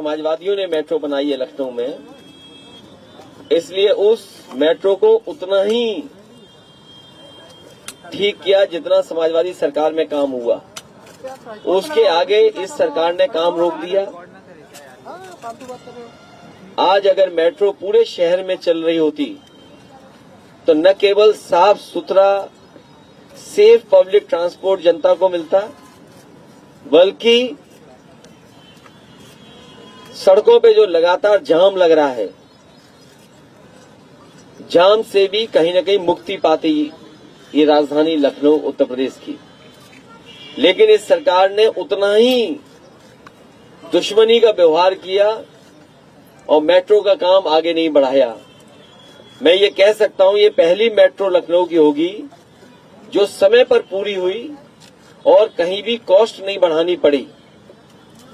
समाजवादियों ने मेट्रो बनाई है लखनऊ में, इसलिए उस मेट्रो को उतना ही ठीक किया जितना समाजवादी सरकार में काम हुआ। उसके आगे इस सरकार ने काम रोक दिया। आज अगर मेट्रो पूरे शहर में चल रही होती तो न केवल साफ सुथरा सेफ पब्लिक ट्रांसपोर्ट जनता को मिलता, बल्कि सड़कों पे जो लगातार जाम लग रहा है, जाम से भी कहीं न कहीं मुक्ति पाती ये राजधानी लखनऊ उत्तर प्रदेश की। लेकिन इस सरकार ने उतना ही दुश्मनी का व्यवहार किया और मेट्रो का काम आगे नहीं बढ़ाया। मैं ये कह सकता हूं, ये पहली मेट्रो लखनऊ की होगी जो समय पर पूरी हुई और कहीं भी कॉस्ट नहीं बढ़ानी पड़ी।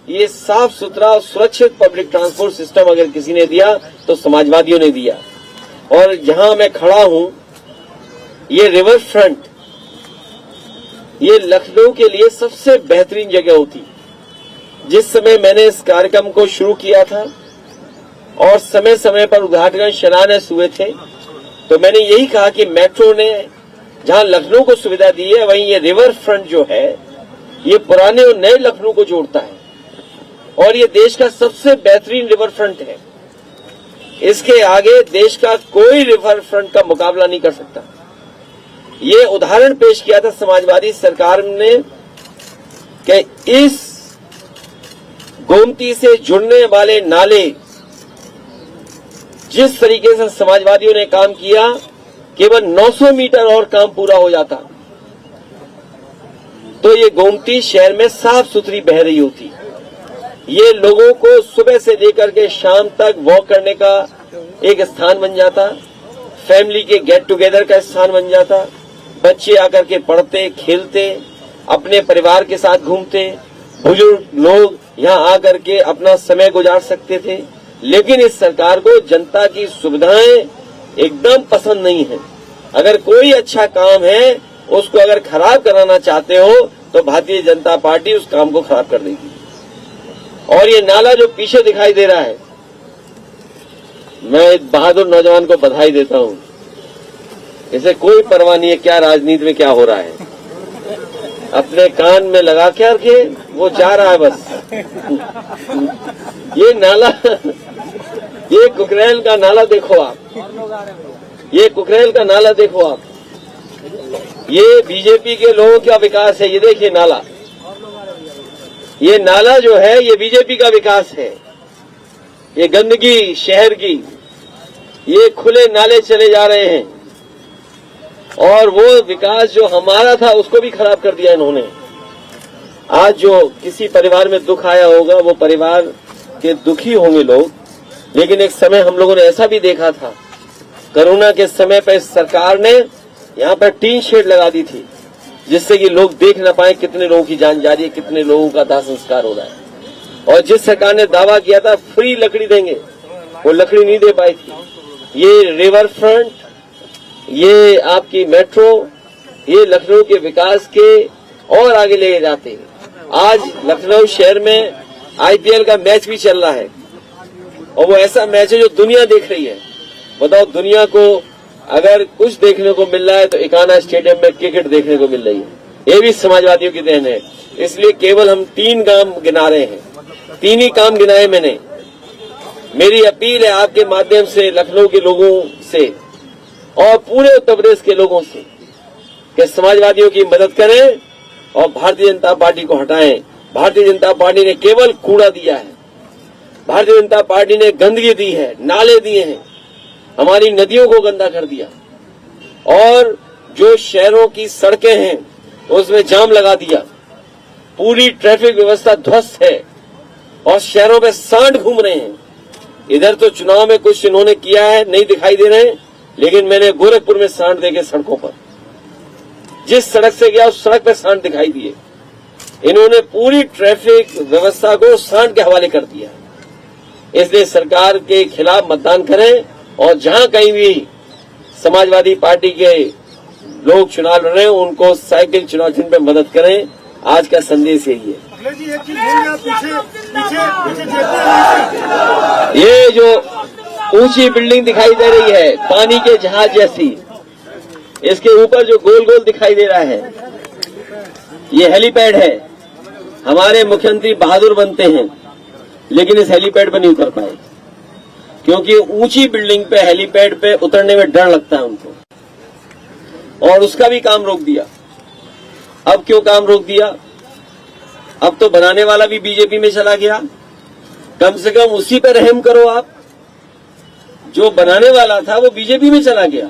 ये साफ सुथरा और सुरक्षित पब्लिक ट्रांसपोर्ट सिस्टम अगर किसी ने दिया तो समाजवादियों ने दिया। और जहां मैं खड़ा हूं, ये रिवर फ्रंट, ये लखनऊ के लिए सबसे बेहतरीन जगह होती। जिस समय मैंने इस कार्यक्रम को शुरू किया था और समय समय पर उद्घाटन शिलान्यास हुए थे, तो मैंने यही कहा कि मेट्रो ने जहां लखनऊ को सुविधा दी है, वहीं ये रिवर फ्रंट जो है, ये पुराने और नए लखनऊ को जोड़ता है और ये देश का सबसे बेहतरीन रिवर फ्रंट है। इसके आगे देश का कोई रिवर फ्रंट का मुकाबला नहीं कर सकता। ये उदाहरण पेश किया था समाजवादी सरकार ने कि इस गोमती से जुड़ने वाले नाले, जिस तरीके से समाजवादियों ने काम किया, केवल 900 मीटर और काम पूरा हो जाता तो ये गोमती शहर में साफ सुथरी बह रही होती। ये लोगों को सुबह से लेकर के शाम तक वॉक करने का एक स्थान बन जाता, फैमिली के गेट टुगेदर का स्थान बन जाता। बच्चे आकर के पढ़ते, खेलते, अपने परिवार के साथ घूमते, बुजुर्ग लोग यहाँ आकर के अपना समय गुजार सकते थे। लेकिन इस सरकार को जनता की सुविधाएं एकदम पसंद नहीं है। अगर कोई अच्छा काम है, उसको अगर खराब कराना चाहते हो तो भारतीय जनता पार्टी उस काम को खराब कर देगी। और ये नाला जो पीछे दिखाई दे रहा है, मैं इस बहादुर नौजवान को बधाई देता हूं। इसे कोई परवाह नहीं है क्या राजनीति में क्या हो रहा है, अपने कान में लगा के वो जा रहा है बस। ये नाला, ये कुकरेल का नाला देखो आप, ये कुकरेल का नाला देखो आप, ये बीजेपी के लोगों का विकास है। ये देखिए नाला, ये नाला जो है ये बीजेपी का विकास है। ये गंदगी शहर की, ये खुले नाले चले जा रहे हैं और वो विकास जो हमारा था उसको भी खराब कर दिया इन्होंने। आज जो किसी परिवार में दुख आया होगा, वो परिवार के दुखी होंगे लोग, लेकिन एक समय हम लोगों ने ऐसा भी देखा था, कोरोना के समय पर सरकार ने यहाँ पर टीन शेड लगा दी थी, जिससे कि लोग देख न पाए कितने लोगों की जान जा रही है, कितने लोगों का दाह संस्कार हो रहा है। और जिस सरकार ने दावा किया था फ्री लकड़ी देंगे, वो लकड़ी नहीं दे पाई थी। ये रिवर फ्रंट, ये आपकी मेट्रो, ये लखनऊ के विकास के और आगे ले जाते हैं। आज लखनऊ शहर में आईपीएल का मैच भी चल रहा है और वो ऐसा मैच है जो दुनिया देख रही है। बताओ, दुनिया को अगर कुछ देखने को मिल रहा है तो इकाना स्टेडियम में क्रिकेट देखने को मिल रही है। ये भी समाजवादियों की देन है। इसलिए केवल हम 3 काम गिना रहे हैं, 3 ही काम गिनाए मैंने। मेरी अपील है आपके माध्यम से लखनऊ के लोगों से और पूरे उत्तर प्रदेश के लोगों से कि समाजवादियों की मदद करें और भारतीय जनता पार्टी को हटाएं। भारतीय जनता पार्टी ने केवल कूड़ा दिया है, भारतीय जनता पार्टी ने गंदगी दी है, नाले दिए हैं, हमारी नदियों को गंदा कर दिया और जो शहरों की सड़कें हैं उसमें जाम लगा दिया। पूरी ट्रैफिक व्यवस्था ध्वस्त है और शहरों में सांड घूम रहे हैं। इधर तो चुनाव में कुछ इन्होंने किया है, नहीं दिखाई दे रहे हैं, लेकिन मैंने गोरखपुर में सांड देखे सड़कों पर। जिस सड़क से गया उस सड़क पर सांड दिखाई दिए। इन्होंने पूरी ट्रैफिक व्यवस्था को सांड के हवाले कर दिया। इसलिए सरकार के खिलाफ मतदान करें और जहां कहीं भी समाजवादी पार्टी के लोग चुनाव लड़ रहे हैं उनको साइकिल चुनाव चिन्ह पे मदद करें। आज का संदेश यही है। अखिलेश जी एक चीज बोल पीछे ये जो ऊंची बिल्डिंग दिखाई दे रही है पानी के जहाज जैसी, इसके ऊपर जो गोल गोल दिखाई दे रहा है ये हेलीपैड है। हमारे मुख्यमंत्री बहादुर बनते हैं लेकिन इस हेलीपैड पर नहीं उतर पाए, क्योंकि ऊंची बिल्डिंग पे हेलीपैड पे उतरने में डर लगता है उनको, और उसका भी काम रोक दिया। अब क्यों काम रोक दिया? अब तो बनाने वाला भी बीजेपी में चला गया। कम से कम उसी पे रहम करो आप, जो बनाने वाला था वो बीजेपी में चला गया,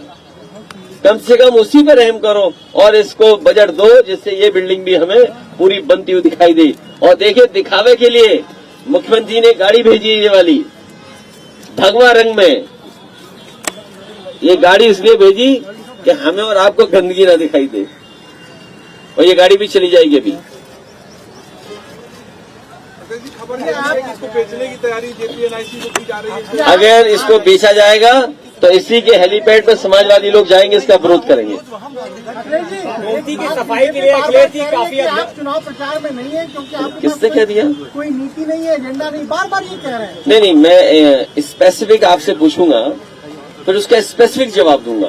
कम से कम उसी पे रहम करो और इसको बजट दो जिससे ये बिल्डिंग भी हमें पूरी बनती हुई दिखाई दे। और देखिए, दिखावे के लिए मुख्यमंत्री ने गाड़ी भेजी ये वाली भगवा रंग में। ये गाड़ी इसलिए भेजी कि हमें और आपको गंदगी ना दिखाई दे, और ये गाड़ी भी चली जाएगी अभी। खबर है आप इसको बेचने की तैयारी JPNIC को की जा रही है। अगर इसको बेचा जाएगा तो इसी के हेलीपैड पर समाजवादी लोग जाएंगे, इसका विरोध करेंगे। गोमती की सफाई के लिए अखिलेश जी काफी आप चुनाव प्रचार में नहीं है क्योंकि आप किसने कह दिया? कोई नीति नहीं है, एजेंडा नहीं, बार बार ये कह रहे हैं। नहीं, मैं स्पेसिफिक आपसे पूछूंगा फिर उसका स्पेसिफिक जवाब दूंगा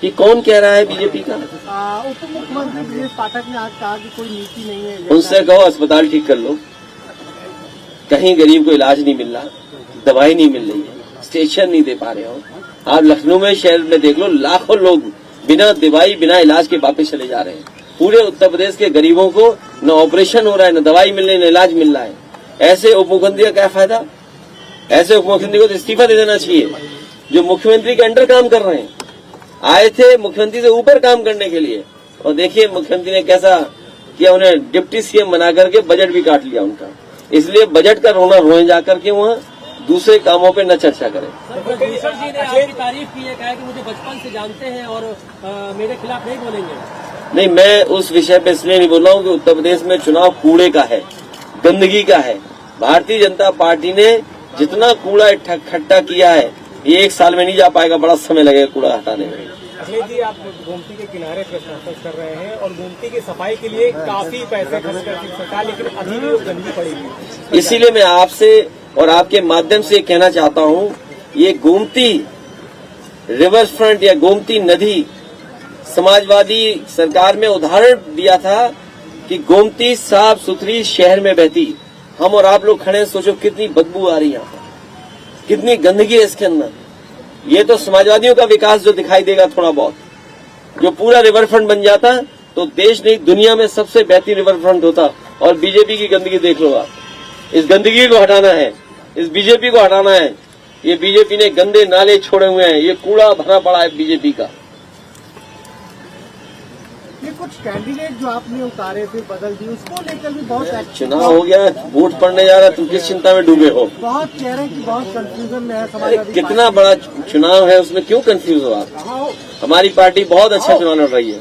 कि कौन कह रहा है बीजेपी का। उप मुख्यमंत्री ब्रजेश पाठक ने आज कहा कि कोई नीति नहीं है। उनसे कहो अस्पताल ठीक कर लो, कहीं गरीब को इलाज नहीं मिल रहा, दवाई नहीं मिल रही है, स्टेशन नहीं दे पा रहे हो। आप लखनऊ में शहर में देख लो, लाखों लोग बिना दवाई बिना इलाज के वापस चले जा रहे हैं। पूरे उत्तर प्रदेश के गरीबों को न ऑपरेशन हो रहा है, न दवाई मिल रही, न इलाज मिल रहा है। ऐसे उप मुख्यमंत्री का क्या फायदा? ऐसे उप मुख्यमंत्री को तो इस्तीफा दे देना चाहिए, जो मुख्यमंत्री के अंडर काम कर रहे हैं। आए थे मुख्यमंत्री से ऊपर काम करने के लिए, और देखिए मुख्यमंत्री ने कैसा किया, उन्हें डिप्टी CM बना करके बजट भी काट लिया उनका। इसलिए बजट का रोना रोए जाकर के वहाँ दूसरे कामों पे न चर्चा करें। प्रदूषण जी ने आपकी तारीफ की है, कहा कि मुझे बचपन से जानते हैं और मेरे खिलाफ नहीं बोलेंगे। नहीं, मैं उस विषय पे इसलिए नहीं बोल रहा हूँ कि उत्तर प्रदेश में चुनाव कूड़े का है, गंदगी का है। भारतीय जनता पार्टी ने जितना कूड़ा इकट्ठा किया है ये एक साल में नहीं जा पाएगा, बड़ा समय लगेगा कूड़ा हटाने में। अखिलेश जी, आप गोमती के किनारे प्रेस कॉन्फ्रेंस कर रहे हैं और गोमती की सफाई के लिए काफी पैसे खर्च करती है सरकार, लेकिन अभी भी वो गंदगी पड़ी है। इसीलिए मैं आपसे और आपके माध्यम से कहना चाहता हूँ, ये गोमती रिवर फ्रंट या गोमती नदी समाजवादी सरकार में उदाहरण दिया था कि गोमती साफ सुथरी शहर में बहती। हम और आप लोग खड़े हैं, सोचो कितनी बदबू आ रही है यहाँ पर, कितनी गंदगी है इसके अंदर। ये तो समाजवादियों का विकास जो दिखाई देगा थोड़ा बहुत, जो पूरा रिवर फ्रंट बन जाता तो देश नहीं दुनिया में सबसे बेहतरीन रिवर फ्रंट होता। और बीजेपी की गंदगी देख लो आप, इस गंदगी को हटाना है, इस बीजेपी को हटाना है। ये बीजेपी ने गंदे नाले छोड़े हुए हैं, ये कूड़ा भरा पड़ा है बीजेपी का। ये कुछ कैंडिडेट जो आपने उतारे फिर बदल दिए, उसको लेकर भी बहुत चुनाव हो गया, वोट पड़ने जा रहा, तुम किस चिंता में डूबे हो? बहुत कह रहे हैं कि बहुत कंफ्यूजन में है अरे समाजवादी कितना बड़ा चुनाव है, उसमें क्यों कंफ्यूज हो आप? हमारी पार्टी बहुत अच्छा चुनाव लड़ रही है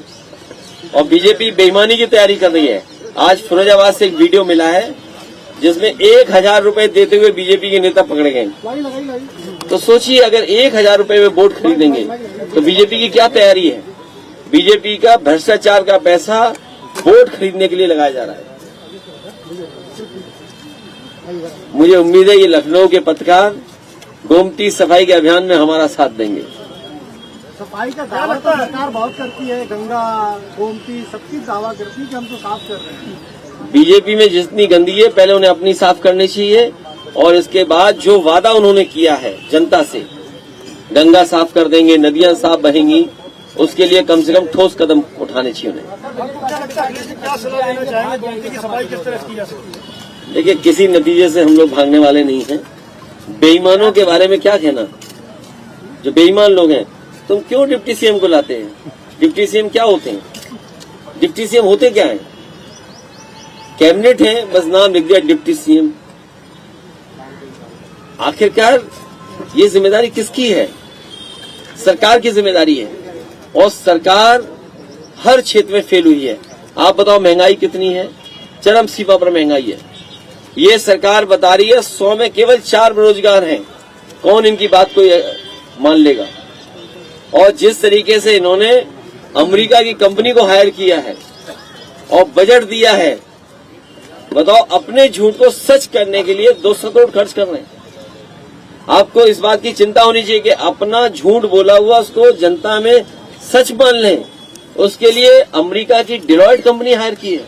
और बीजेपी बेईमानी की तैयारी कर रही है। आज फिरोजाबाद से एक वीडियो मिला है जिसमें 1000 रुपए देते हुए बीजेपी के नेता पकड़े गए। तो सोचिए, अगर 1000 रुपए में वोट खरीदेंगे तो बीजेपी की क्या तैयारी है? बीजेपी का भ्रष्टाचार का पैसा वोट खरीदने के लिए लगाया जा रहा है। मुझे उम्मीद है ये लखनऊ के पत्रकार गोमती सफाई के अभियान में हमारा साथ देंगे। सफाई का दावा तो सरकार बहुत करती है, गंगा गोमती सबकी दावा करती है कि हम तो साफ कर रहे हैं। बीजेपी में जितनी गंदगी है पहले उन्हें अपनी साफ करनी चाहिए, और इसके बाद जो वादा उन्होंने किया है जनता से, गंगा साफ कर देंगे, नदियां साफ बहेंगी, उसके लिए कम से कम ठोस कदम उठाने चाहिए उन्हें। क्या सलाह देना चाहेंगे, गोमती की सफाई किस तरह की जा सकती है? देखिए, किसी नतीजे से हम लोग भागने वाले नहीं हैं। बेईमानों के बारे में क्या कहना, जो बेईमान लोग हैं, तुम क्यों डिप्टी CM को लाते हैं? डिप्टी CM क्या होते हैं? डिप्टी CM होते क्या है? कैबिनेट है, बस नाम लिख दिया डिप्टी CM। आखिरकार ये जिम्मेदारी किसकी है? सरकार की जिम्मेदारी है, और सरकार हर क्षेत्र में फेल हुई है। आप बताओ महंगाई कितनी है? चरम सीमा पर महंगाई है। ये सरकार बता रही है 100 में केवल 4 बेरोजगार हैं। कौन इनकी बात को मान लेगा? और जिस तरीके से इन्होंने अमेरिका की कंपनी को हायर किया है और बजट दिया है, बताओ, अपने झूठ को सच करने के लिए 200 करोड़ खर्च कर रहे हैं। आपको इस बात की चिंता होनी चाहिए कि अपना झूठ बोला हुआ उसको जनता में सच मान लें। उसके लिए अमेरिका की डिलॉयट कंपनी हायर की है।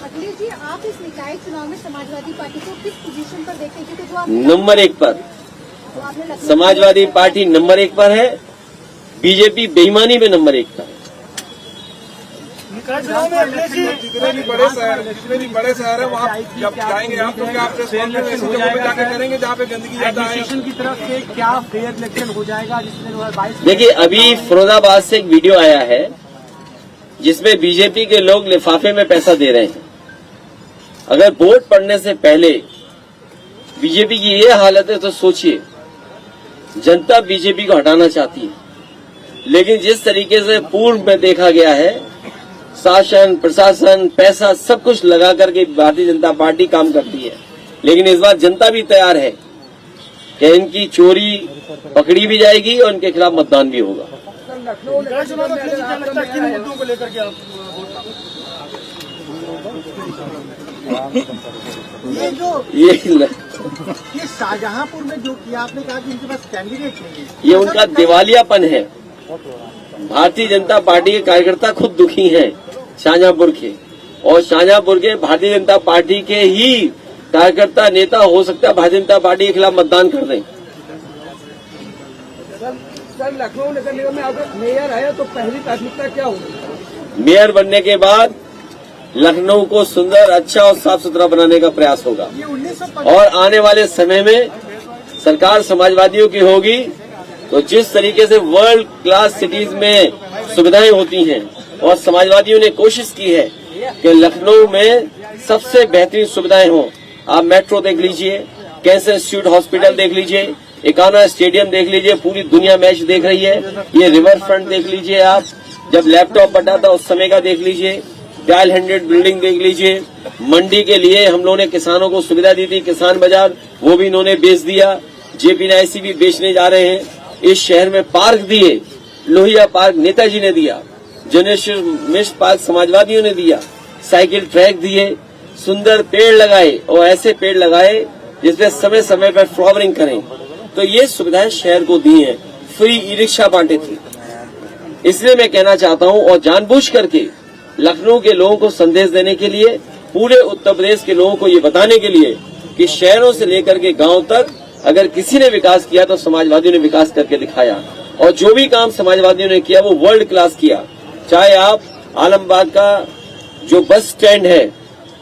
अखिलेश जी, आप इस निकाय चुनाव में समाजवादी पार्टी को किस पोजीशन पर देखते हैं? क्योंकि जो आप नंबर 1 पर जो आपने लखनऊ समाजवादी पार्टी नंबर 1 पर है, बीजेपी बेईमानी में नंबर 1 पर है। चुनाव में अखिलेश जी जितने भी बड़े शहर है वहाँ जब जाएंगे आप तो क्या आप प्रेस कॉन्फ्रेंस ऐसी जगहों पे जाकर करेंगे जहाँ पे गंदगी ज्यादा है? एडमिनिस्ट्रेशन की तरफ से क्या फेयर इलेक्शन हो जाएगा जिसमें 2022 देखिए, अभी फिरोजाबाद से एक वीडियो आया है जिसमें बीजेपी के लोग लिफाफे में पैसा दे रहे हैं। अगर वोट पड़ने से पहले बीजेपी की ये हालत है तो सोचिए, जनता बीजेपी को हटाना चाहती है। लेकिन जिस तरीके से पूर्व में देखा गया है, शासन, प्रशासन, पैसा सब कुछ लगा करके भारतीय जनता पार्टी काम करती है। लेकिन इस बार जनता भी तैयार है कि इनकी चोरी पकड़ी भी जाएगी और इनके खिलाफ मतदान भी होगा। चुनाव में क्या लगता है किन मुद्दों को लेकर के आप ये शाहजहांपुर में जो किया आपने कहा कि इनके पास कैंडिडेट नहीं है, ये उनका दिवालियापन है। भारतीय जनता पार्टी के कार्यकर्ता खुद दुखी हैं शाहजहांपुर के, और शाहजहांपुर के भारतीय जनता पार्टी के ही कार्यकर्ता नेता हो सकता है भारतीय जनता पार्टी के खिलाफ मतदान कर दें। सर, लखनऊ नगर निगम में अगर मेयर है तो पहली प्राथमिकता क्या होगी? मेयर बनने के बाद लखनऊ को सुंदर, अच्छा और साफ सुथरा बनाने का प्रयास होगा। ये 1950 और आने वाले समय में सरकार समाजवादियों की होगी तो जिस तरीके से वर्ल्ड क्लास सिटीज में सुविधाएं होती हैं, और समाजवादियों ने कोशिश की है कि लखनऊ में सबसे बेहतरीन सुविधाएं हों। आप मेट्रो देख लीजिए, कैंसर इंस्टीट्यूट हॉस्पिटल देख लीजिए, एकाना स्टेडियम देख लीजिए, पूरी दुनिया मैच देख रही है। ये रिवर फ्रंट देख लीजिए, आप जब लैपटॉप बटा था उस समय का देख लीजिए, डायल 100 बिल्डिंग देख लीजिए। मंडी के लिए हम लोगों ने किसानों को सुविधा दी थी, किसान बाजार, वो भी इन्होंने बेच दिया। जेपीआईसी भी बेचने जा रहे हैं। इस शहर में पार्क दिए, लोहिया पार्क नेताजी ने दिया, जनरेशन मिस्ट पार्क समाजवादियों ने दिया, साइकिल ट्रैक दिए, सुंदर पेड़ लगाए, और ऐसे पेड़ लगाए जिसमें समय समय पर फ्लावरिंग करें। तो ये सुविधाएं शहर को दी हैं। फ्री ई रिक्शा बांटे थे। इसलिए मैं कहना चाहता हूं, और जानबूझ करके लखनऊ के लोगों को संदेश देने के लिए, पूरे उत्तर प्रदेश के लोगों को ये बताने के लिए कि शहरों से लेकर के गांव तक अगर किसी ने विकास किया तो समाजवादियों ने विकास करके दिखाया। और जो भी काम समाजवादियों ने किया वो वर्ल्ड क्लास किया। चाहे आप आलमबाग का जो बस स्टैंड है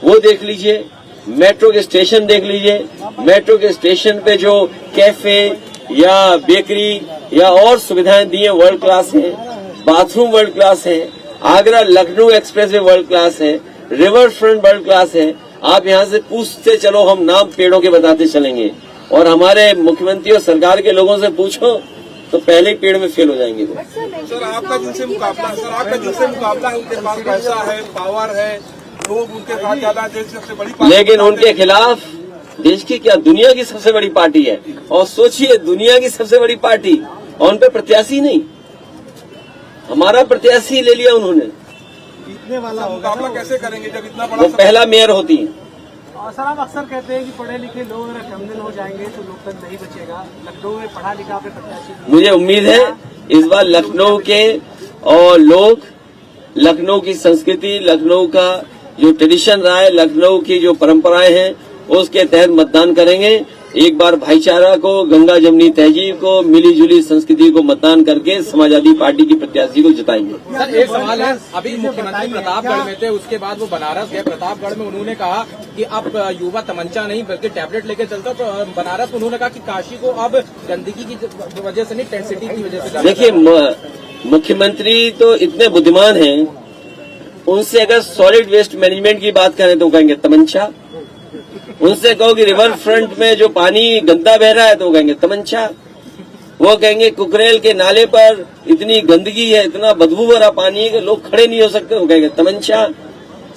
वो देख लीजिए, मेट्रो के स्टेशन देख लीजिए, मेट्रो के स्टेशन पे जो कैफे या बेकरी या और सुविधाएं दी हैं वर्ल्ड क्लास है, बाथरूम वर्ल्ड क्लास है, Agra Lucknow express way world class है, रिवर फ्रंट वर्ल्ड क्लास है। आप यहाँ से पूछते चलो, हम नाम पेड़ों के बताते चलेंगे, और हमारे मुख्यमंत्री और सरकार के लोगों से पूछो तो पहले पेड़ में फेल हो जाएंगे वो। सर आपका जिनसे मुकाबला है, उनके पास पैसा है, पावर है, लोग उनके साथ ज्यादा, देश सबसे बड़ी पार्टी, लेकिन उनके खिलाफ देश की क्या दुनिया की सबसे बड़ी पार्टी है। और सोचिए, दुनिया की सबसे बड़ी पार्टी, और उन पे प्रत्याशी नहीं, हमारा प्रत्याशी ले लिया उन्होंने। जीतने वाला मुकाबला कैसे करेंगे जब इतना वो बड़ा पहला मेयर होती है। और सर, आप अक्सर कहते हैं कि पढ़े लिखे लोग अगर क्रिमिनल हो जाएंगे तो लोकतंत्र नहीं बचेगा। लखनऊ में पढ़ा लिखा पे प्रत्याशी, मुझे उम्मीद है इस बार लखनऊ के और लोग, लखनऊ की संस्कृति, लखनऊ का जो ट्रेडिशन रहा है, लखनऊ की जो परंपराएं हैं, उसके तहत मतदान करेंगे। एक बार भाईचारा को, गंगा जमुनी तहजीब को, मिली जुली संस्कृति को मतदान करके समाजवादी पार्टी की प्रत्याशी को जिताएंगे। सर, एक सवाल है, अभी मुख्यमंत्री प्रतापगढ़ में थे, उसके बाद वो बनारस गए। प्रतापगढ़ में उन्होंने कहा कि अब युवा तमंचा नहीं बल्कि टैबलेट लेके चलता। तो बनारस उन्होंने कहा कि काशी को अब गंदगी की वजह से नहीं, टेंट सिटी की वजह से। देखिए, मुख्यमंत्री तो इतने बुद्धिमान हैं, उनसे अगर सॉलिड वेस्ट मैनेजमेंट की बात करें तो कहेंगे तमंचा। उनसे कहो कि रिवर फ्रंट में जो पानी गंदा बह रहा है तो कहेंगे तमंचा। वो कहेंगे कुकरेल के नाले पर इतनी गंदगी है, इतना बदबू भरा पानी है कि लोग खड़े नहीं हो सकते, वो कहेंगे तमंचा।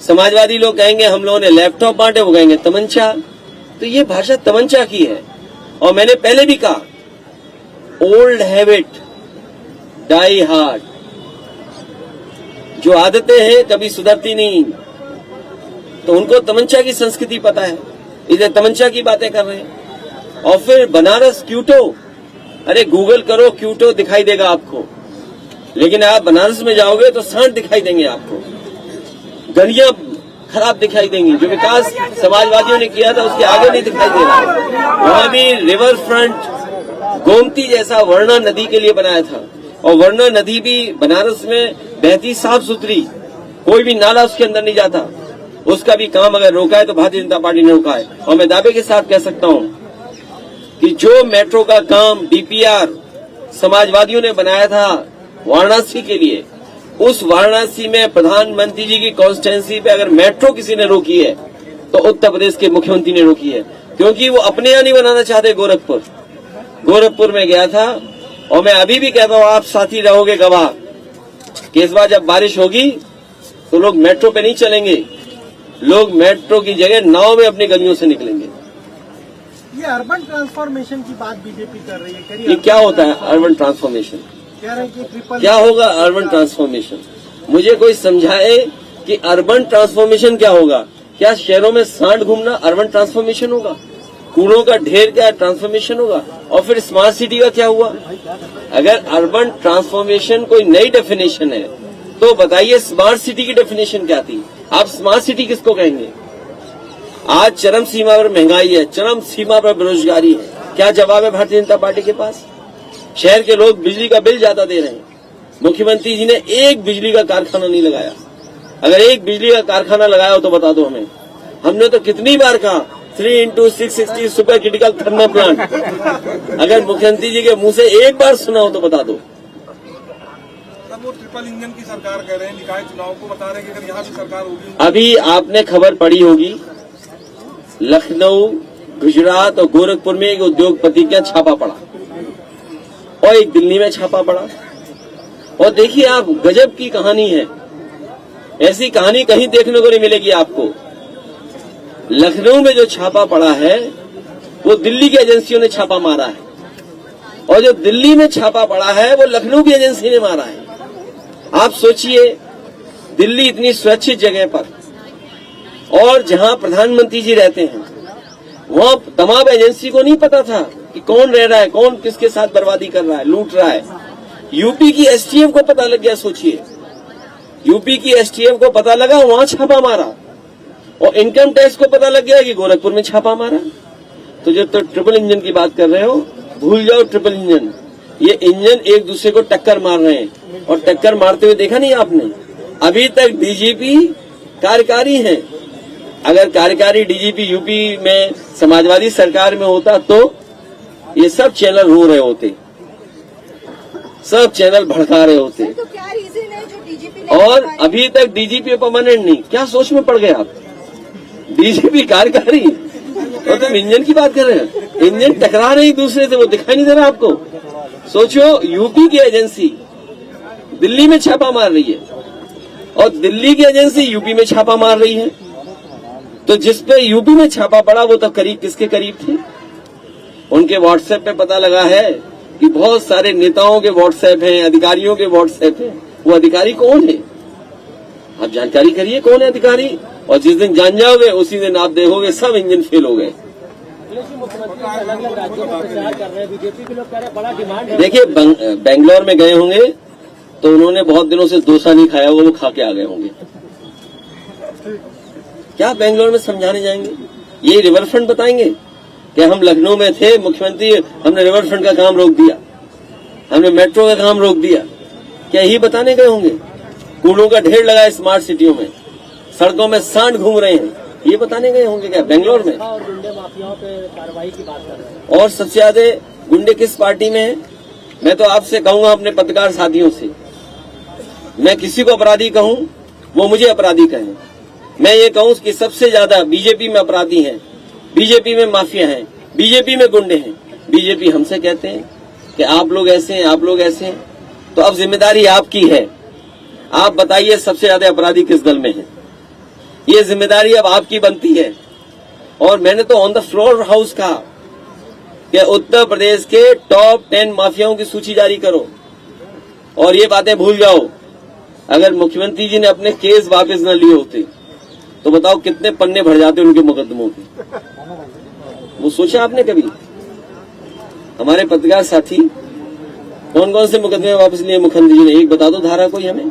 समाजवादी लोग कहेंगे हम लोगों ने लैपटॉप बांटे, वो कहेंगे तमंचा। तो ये भाषा तमंचा की है। और मैंने पहले भी कहा, ओल्ड हैबिट डाई हार्ड। जो आदतें हैं कभी सुधरती नहीं। तो उनको तमंचा की संस्कृति पता है, इधर तमंचा की बातें कर रहे हैं। और फिर बनारस क्यूटो, अरे गूगल करो क्यूटो दिखाई देगा आपको, लेकिन आप बनारस में जाओगे तो सांड दिखाई देंगे आपको, गलियां खराब दिखाई देंगी। जो विकास समाजवादियों ने किया था उसके आगे नहीं दिखाई दे रहा। वहां भी रिवर फ्रंट गोमती जैसा वर्णा नदी के लिए बनाया था, और वर्णा नदी भी बनारस में बहती साफ सुथरी, कोई भी नाला उसके अंदर नहीं जाता। उसका भी काम अगर रोका है तो भारतीय जनता पार्टी ने रोका है। और मैं दावे के साथ कह सकता हूं कि जो मेट्रो का काम डीपीआर समाजवादियों ने बनाया था वाराणसी के लिए, उस वाराणसी में प्रधानमंत्री जी की कॉन्स्टिट्यूंसी पे अगर मेट्रो किसी ने रोकी है तो उत्तर प्रदेश के मुख्यमंत्री ने रोकी है, क्योंकि वो अपने यहाँ नहीं बनाना चाहते। गोरखपुर में गया था, और मैं अभी भी कहता हूँ, आप साथी रहोगे गवाह कि इस बार जब बारिश होगी तो लोग मेट्रो पे नहीं चलेंगे, लोग मेट्रो की जगह नाव में अपनी गलियों से निकलेंगे। ये अर्बन ट्रांसफॉर्मेशन की बात बीजेपी कर रही है, ये क्या होता है अर्बन ट्रांसफॉर्मेशन? कह रहे हैं कि ट्रिपल क्या होगा अर्बन ट्रांसफॉर्मेशन? मुझे कोई समझाए कि अर्बन ट्रांसफॉर्मेशन क्या होगा। क्या शहरों में सांड घूमना अर्बन ट्रांसफॉर्मेशन होगा? कूड़ों का ढेर क्या ट्रांसफॉर्मेशन होगा? और फिर स्मार्ट सिटी का क्या हुआ? अगर अर्बन ट्रांसफॉर्मेशन कोई नई डेफिनेशन है तो बताइए स्मार्ट सिटी की डेफिनेशन क्या थी? आप स्मार्ट सिटी किसको कहेंगे? आज चरम सीमा पर महंगाई है, चरम सीमा पर बेरोजगारी है, क्या जवाब है भारतीय जनता पार्टी के पास? शहर के लोग बिजली का बिल ज्यादा दे रहे हैं, मुख्यमंत्री जी ने एक बिजली का कारखाना नहीं लगाया। अगर एक बिजली का कारखाना लगाया हो तो बता दो हमें। हमने तो कितनी बार कहा 3x660 super critical thermal plant, अगर मुख्यमंत्री जी के मुंह से एक बार सुना हो तो बता दो। वो ट्रिपल इंजन की सरकार कह रहे हैं, निकाय चुनाव को बता रहे हैं कि अगर यहाँ भी सरकार होगी। अभी आपने खबर पढ़ी होगी, लखनऊ, गुजरात और गोरखपुर में एक उद्योगपति का छापा पड़ा, और एक दिल्ली में छापा पड़ा। और देखिए आप, गजब की कहानी है, ऐसी कहानी कहीं देखने को नहीं मिलेगी आपको। लखनऊ में जो छापा पड़ा है वो दिल्ली की एजेंसियों ने छापा मारा है, और जो दिल्ली में छापा पड़ा है वो लखनऊ की एजेंसी ने मारा है। आप सोचिए, दिल्ली इतनी सुरक्षित जगह पर, और जहां प्रधानमंत्री जी रहते हैं, वहां तमाम एजेंसी को नहीं पता था कि कौन रह रहा है, कौन किसके साथ बर्बादी कर रहा है, लूट रहा है। यूपी की एसटीएफ को पता लग गया। सोचिए, यूपी की एसटीएफ को पता लगा, वहां छापा मारा, और इनकम टैक्स को पता लग गया कि गोरखपुर में छापा मारा। तो जब तो ट्रिपल इंजन की बात कर रहे हो, भूल जाओ ट्रिपल इंजन। ये इंजन एक दूसरे को टक्कर मार रहे हैं, और टक्कर मारते हुए देखा नहीं आपने? अभी तक डीजीपी कार्यकारी हैं। अगर कार्यकारी डीजीपी यूपी में समाजवादी सरकार में होता तो ये सब चैनल रो रहे होते, सब चैनल भड़का रहे होते। तो क्या रीजन है जो डीजीपी और अभी तक डीजीपी परमानेंट नहीं, क्या सोच में पड़ गए आप? डीजीपी कार्यकारी, और तुम इंजन की बात कर रहे हैं। इंजन टकरा रहे एक दूसरे से, वो दिखाई नहीं दे रहा आपको? सोचो, यूपी की एजेंसी दिल्ली में छापा मार रही है, और दिल्ली की एजेंसी यूपी में छापा मार रही है। तो जिसपे यूपी में छापा पड़ा वो तो करीब किसके करीब थे? उनके व्हाट्सएप पे पता लगा है कि बहुत सारे नेताओं के व्हाट्सएप हैं, अधिकारियों के व्हाट्सएप हैं। वो अधिकारी कौन है? आप जानकारी करिए कौन है अधिकारी, और जिस दिन जान जाओगे उसी दिन आप देखोगे सब इंजन फेल हो गए। मुख्यमंत्री अलग अलग राज्यों में प्रचार कर रहे हैं, बीजेपी के लोग कह रहे हैं बड़ा डिमांड है। देखिए, बेंगलोर में गए होंगे तो उन्होंने बहुत दिनों से डोसा नहीं खाया, वो खा के आ गए होंगे। क्या बेंगलोर में समझाने जाएंगे? ये रिवर फ्रंट बताएंगे कि हम लखनऊ में थे, मुख्यमंत्री, हमने रिवर फ्रंट का काम रोक दिया, हमने मेट्रो का काम रोक दिया? क्या यही बताने गए होंगे? कूड़ों का ढेर लगा है स्मार्ट सिटियों में, सड़कों में सांड घूम रहे हैं, ये बताने गए होंगे क्या बेंगलोर में? और गुंडे माफियाओं पे कार्रवाई की बात कर रहे हैं। और सबसे ज्यादा गुंडे किस पार्टी में है? मैं तो आपसे कहूंगा, अपने पत्रकार साथियों से, मैं किसी को अपराधी कहूं वो मुझे अपराधी कहें। मैं ये कहूं कि सबसे ज्यादा बीजेपी में अपराधी हैं, बीजेपी में माफिया हैं, बीजेपी में गुंडे हैं। बीजेपी हमसे कहते हैं कि आप लोग ऐसे हैं, आप लोग ऐसे हैं। तो अब जिम्मेदारी आपकी है, आप बताइए सबसे ज्यादा अपराधी किस दल में है? ये जिम्मेदारी अब आपकी बनती है। और मैंने तो ऑन द फ्लोर हाउस कहा कि उत्तर प्रदेश के टॉप 10 माफियाओं की सूची जारी करो, और ये बातें भूल जाओ। अगर मुख्यमंत्री जी ने अपने केस वापस न लिए होते तो बताओ कितने पन्ने भर जाते उनके मुकदमों के। वो सोचा आपने कभी? हमारे पत्रकार साथी कौन कौन से मुकदमे वापस लिए मुख्यमंत्री जी ने? एक बता दो धारा कोई हमें।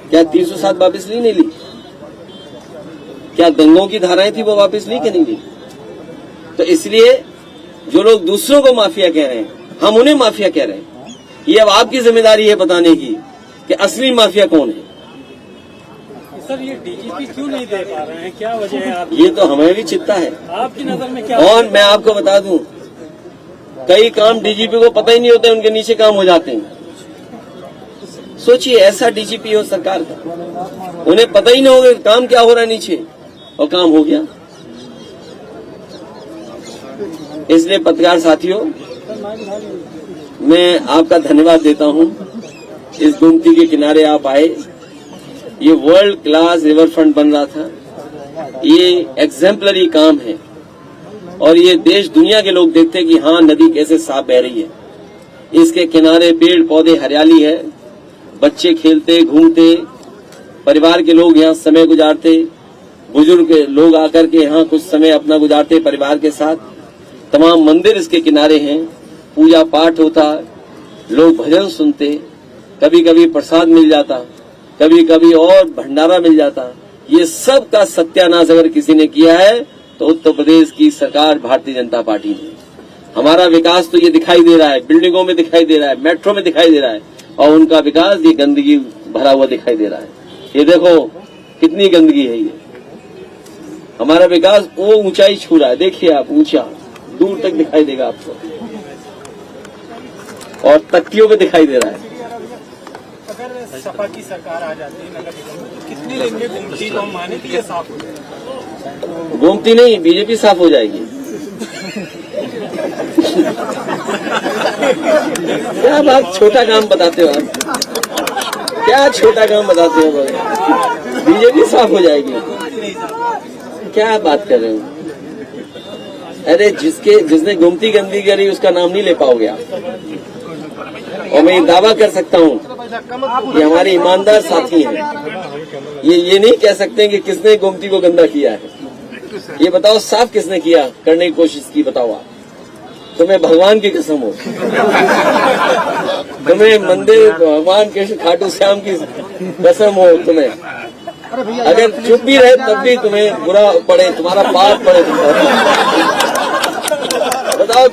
क्या 307 वापस ली नहीं ली? क्या दंगों की धाराएं थी वो वापस ली कि नहीं ली? तो इसलिए जो लोग दूसरों को माफिया कह रहे हैं, हम उन्हें माफिया कह रहे हैं। ये अब आपकी जिम्मेदारी है बताने की कि असली माफिया कौन है। सर ये डीजीपी क्यों नहीं दे पा रहे हैं, क्या वजह है? ये तो हमें भी चिंता है। आपकी नजर में क्या? और मैं आपको बता दूं, कई काम डीजीपी को पता ही नहीं होते, उनके नीचे काम हो जाते हैं। सोचिए ऐसा डीजीपी हो सरकार का, उन्हें पता ही नहीं होगा काम क्या हो रहा है नीचे, और काम हो गया। इसलिए पत्रकार साथियों, मैं आपका धन्यवाद देता हूं। इस गोमती के किनारे आप आए, ये वर्ल्ड क्लास रिवर फ्रंट बन रहा था, ये एग्जेम्पलरी काम है और ये देश दुनिया के लोग देखते हैं कि हाँ नदी कैसे साफ बह रही है। इसके किनारे पेड़ पौधे हरियाली है, बच्चे खेलते घूमते, परिवार के लोग यहाँ समय गुजारते, बुजुर्ग लोग आकर के यहाँ कुछ समय अपना गुजारते परिवार के साथ। तमाम मंदिर इसके किनारे हैं, पूजा पाठ होता, लोग भजन सुनते, कभी कभी प्रसाद मिल जाता, कभी कभी और भंडारा मिल जाता। ये सब का सत्यानाश अगर किसी ने किया है तो उत्तर प्रदेश की सरकार भारतीय जनता पार्टी ने। हमारा विकास तो ये दिखाई दे रहा है, बिल्डिंगों में दिखाई दे रहा है, मेट्रो में दिखाई दे रहा है, और उनका विकास ये गंदगी भरा हुआ दिखाई दे रहा है। ये देखो कितनी गंदगी है। ये हमारा विकास वो ऊंचाई छू रहा है, देखिए आप, ऊंचा दूर तक दिखाई देगा आपको, और तख्तियों पे दिखाई दे रहा है। अगर सपा की सरकार आ जाती है नगर निगम में, तो कितनी लेंगे गोमती को? हम माने कि ये साफ हो जाए? गोमती नहीं, बीजेपी साफ हो जाएगी। क्या बात, छोटा काम बताते हो आप, क्या छोटा काम बताते हो? बीजेपी साफ हो जाएगी? क्या बात कर रहे हो? अरे जिसने गोमती गंदगी करी उसका नाम नहीं ले पाओगे आप। और मैं ये दावा कर सकता हूँ कि हमारे ईमानदार साथी हैं, ये नहीं कह सकते कि किसने गोमती को गंदा किया है। ये बताओ साफ किसने किया, करने की कोशिश की, बताओ आप। तुम्हें भगवान की कसम हो, तुम्हें मंदिर भगवान कृष्ण खाटू श्याम की कसम हो, तुम्हें अगर चुप भी रहे तब भी तुम्हें बुरा पड़े, तुम्हारा पाप पड़े, बताओ।